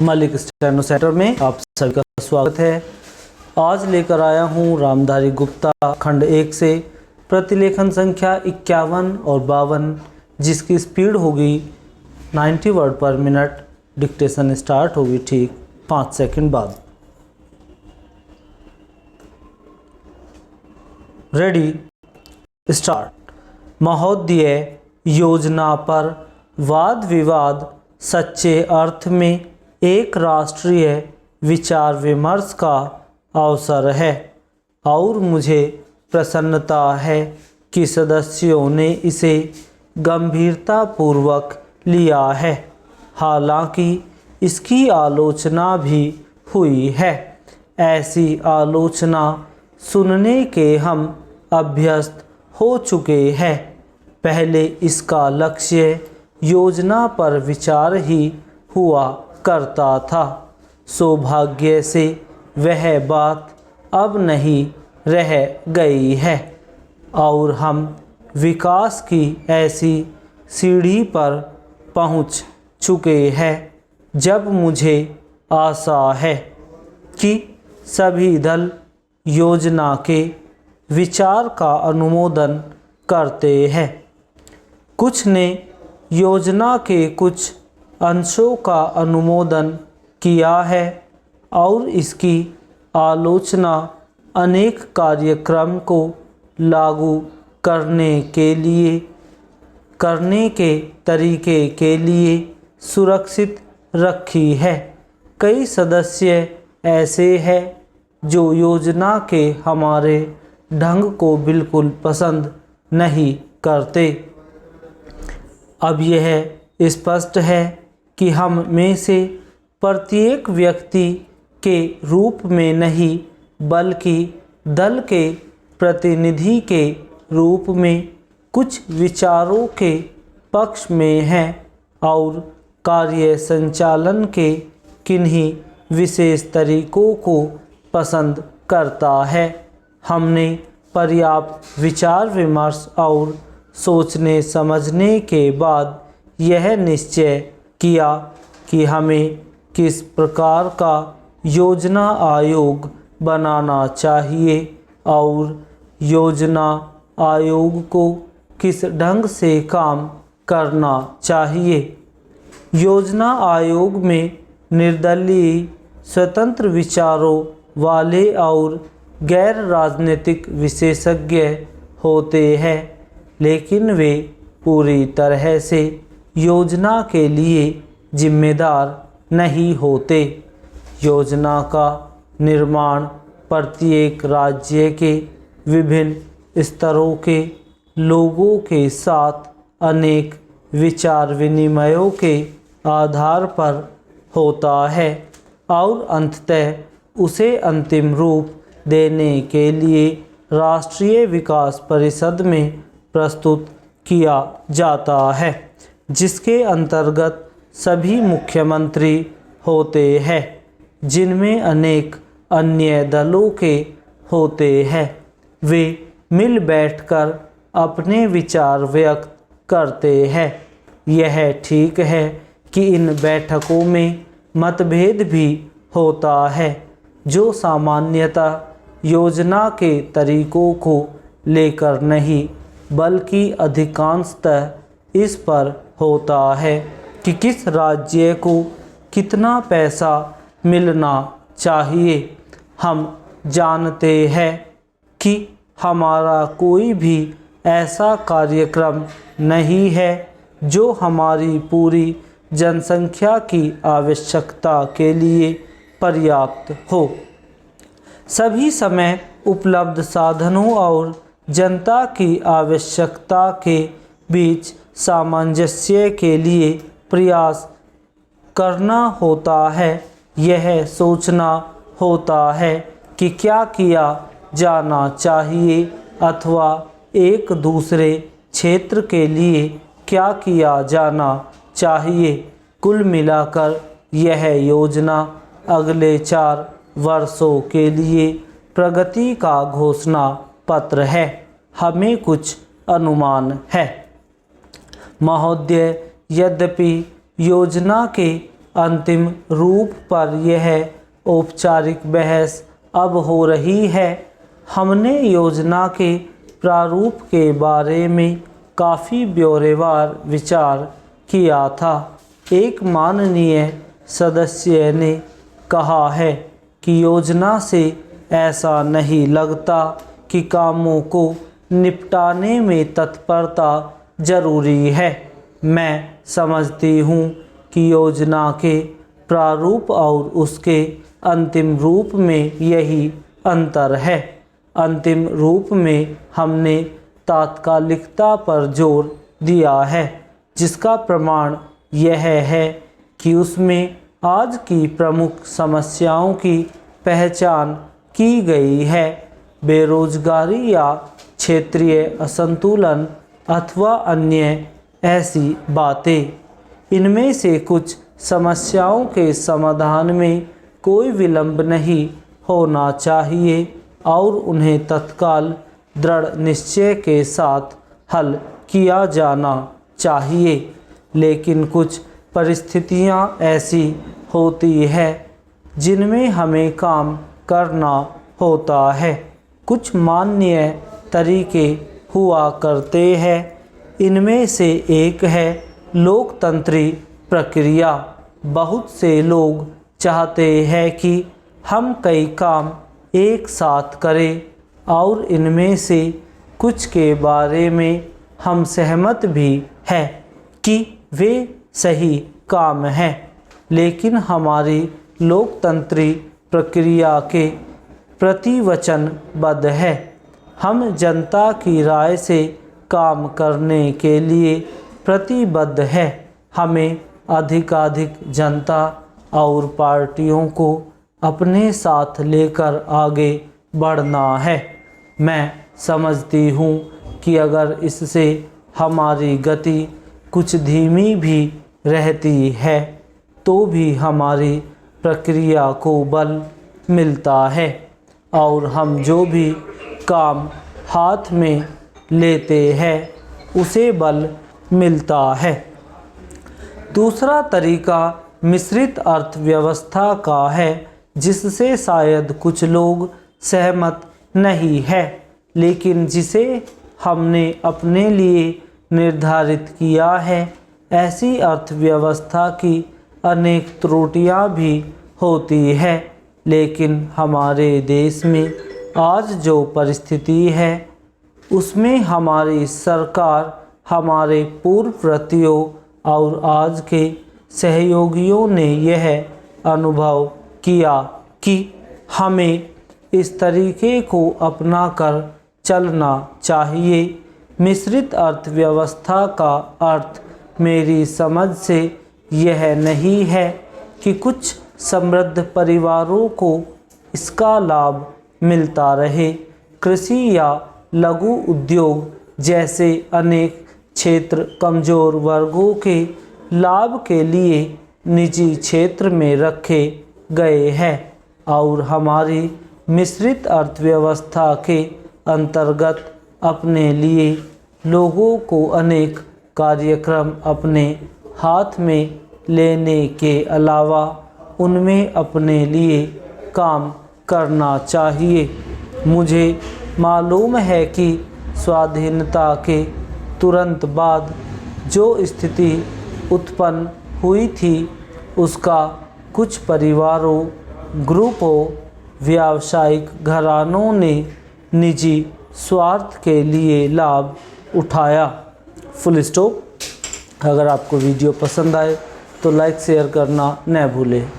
Malik steno centre में आप सभी का स्वागत है। आज लेकर आया हूँ रामधारी गुप्ता खंड 1 से प्रतिलेखन संख्या 51 और 52, जिसकी स्पीड होगी 90 वर्ड पर मिनट। डिक्टेशन स्टार्ट होगी ठीक 5 सेकंड बाद। Ready start. महोदय, योजना पर वाद विवाद सच्चे अर्थ में एक राष्ट्रीय विचार विमर्श का अवसर है और मुझे प्रसन्नता है कि सदस्यों ने इसे गंभीरतापूर्वक लिया है। हालांकि इसकी आलोचना भी हुई है। ऐसी आलोचना सुनने के हम अभ्यस्त हो चुके हैं। पहले इसका लक्ष्य योजना पर विचार ही हुआ करता था। सौभाग्य से वह बात अब नहीं रह गई है और हम विकास की ऐसी सीढ़ी पर पहुंच चुके हैं जब मुझे आशा है कि सभी दल योजना के विचार का अनुमोदन करते हैं। कुछ ने योजना के कुछ अंशों का अनुमोदन किया है और इसकी आलोचना अनेक कार्यक्रम को लागू करने के तरीके के लिए सुरक्षित रखी है। कई सदस्य ऐसे हैं जो योजना के हमारे ढंग को बिल्कुल पसंद नहीं करते। अब यह स्पष्ट है कि हम में से प्रत्येक व्यक्ति के रूप में नहीं, बल्कि दल के प्रतिनिधि के रूप में कुछ विचारों के पक्ष में हैं और कार्य संचालन के किन्हीं विशेष तरीकों को पसंद करता है। हमने पर्याप्त विचार विमर्श और सोचने समझने के बाद यह निश्चय किया कि हमें किस प्रकार का योजना आयोग बनाना चाहिए और योजना आयोग को किस ढंग से काम करना चाहिए। योजना आयोग में निर्दलीय, स्वतंत्र विचारों वाले और गैर राजनीतिक विशेषज्ञ होते हैं, लेकिन वे पूरी तरह से योजना के लिए जिम्मेदार नहीं होते। योजना का निर्माण प्रत्येक राज्य के विभिन्न स्तरों के लोगों के साथ अनेक विचार विनिमयों के आधार पर होता है और अंततः उसे अंतिम रूप देने के लिए राष्ट्रीय विकास परिषद में प्रस्तुत किया जाता है, जिसके अंतर्गत सभी मुख्यमंत्री होते हैं, जिनमें अनेक अन्य दलों के होते हैं। वे मिल बैठकर अपने विचार व्यक्त करते हैं। यह ठीक है कि इन बैठकों में मतभेद भी होता है, जो सामान्यतः योजना के तरीकों को लेकर नहीं, बल्कि अधिकांशतः इस पर होता है कि किस राज्य को कितना पैसा मिलना चाहिए। हम जानते हैं कि हमारा कोई भी ऐसा कार्यक्रम नहीं है जो हमारी पूरी जनसंख्या की आवश्यकता के लिए पर्याप्त हो। सभी समय उपलब्ध साधनों और जनता की आवश्यकता के बीच सामंजस्य के लिए प्रयास करना होता है। यह सोचना होता है कि क्या किया जाना चाहिए अथवा एक दूसरे क्षेत्र के लिए क्या किया जाना चाहिए। कुल मिलाकर यह योजना अगले 4 वर्षों के लिए प्रगति का घोषणा पत्र है। हमें कुछ अनुमान है। महोदय, यद्यपि योजना के अंतिम रूप पर यह औपचारिक बहस अब हो रही है। हमने योजना के प्रारूप के बारे में काफ़ी ब्यौरेवार विचार किया था। एक माननीय सदस्य ने कहा है कि योजना से ऐसा नहीं लगता कि कामों को निपटाने में तत्परता जरूरी है। मैं समझती हूँ कि योजना के प्रारूप और उसके अंतिम रूप में यही अंतर है। अंतिम रूप में हमने तात्कालिकता पर जोर दिया है, जिसका प्रमाण यह है कि उसमें आज की प्रमुख समस्याओं की पहचान की गई है। बेरोजगारी या क्षेत्रीय असंतुलन अथवा अन्य ऐसी बातें। इनमें से कुछ समस्याओं के समाधान में कोई विलंब नहीं होना चाहिए और उन्हें तत्काल दृढ़ निश्चय के साथ हल किया जाना चाहिए। लेकिन कुछ परिस्थितियां ऐसी होती है जिनमें हमें काम करना होता है। कुछ माननीय तरीके हुआ करते हैं। इनमें से एक है लोकतंत्री प्रक्रिया। बहुत से लोग चाहते हैं कि हम कई काम एक साथ करें और इनमें से कुछ के बारे में हम सहमत भी हैं कि वे सही काम हैं। लेकिन हमारी लोकतंत्री प्रक्रिया के प्रति वचनबद्ध है। हम जनता की राय से काम करने के लिए प्रतिबद्ध है। हमें अधिकाधिक जनता और पार्टियों को अपने साथ लेकर आगे बढ़ना है। मैं समझती हूँ कि अगर इससे हमारी गति कुछ धीमी भी रहती है तो भी हमारी प्रक्रिया को बल मिलता है और हम जो भी काम हाथ में लेते हैं उसे बल मिलता है। दूसरा तरीका मिश्रित अर्थव्यवस्था का है, जिससे शायद कुछ लोग सहमत नहीं है, लेकिन जिसे हमने अपने लिए निर्धारित किया है। ऐसी अर्थव्यवस्था की अनेक त्रुटियां भी होती है, लेकिन हमारे देश में आज जो परिस्थिति है उसमें हमारी सरकार, हमारे पूर्ववर्तियों और आज के सहयोगियों ने यह अनुभव किया कि हमें इस तरीके को अपनाकर चलना चाहिए। मिश्रित अर्थव्यवस्था का अर्थ मेरी समझ से यह नहीं है कि कुछ समृद्ध परिवारों को इसका लाभ मिलता रहे। कृषि या लघु उद्योग जैसे अनेक क्षेत्र कमज़ोर वर्गों के लाभ के लिए निजी क्षेत्र में रखे गए हैं और हमारी मिश्रित अर्थव्यवस्था के अंतर्गत अपने लिए लोगों को अनेक कार्यक्रम अपने हाथ में लेने के अलावा उनमें अपने लिए काम करना चाहिए। मुझे मालूम है कि स्वाधीनता के तुरंत बाद जो स्थिति उत्पन्न हुई थी उसका कुछ परिवारों, ग्रुपों, व्यावसायिक घरानों ने निजी स्वार्थ के लिए लाभ उठाया। Full stop. अगर आपको वीडियो पसंद आए तो लाइक शेयर करना न भूलें।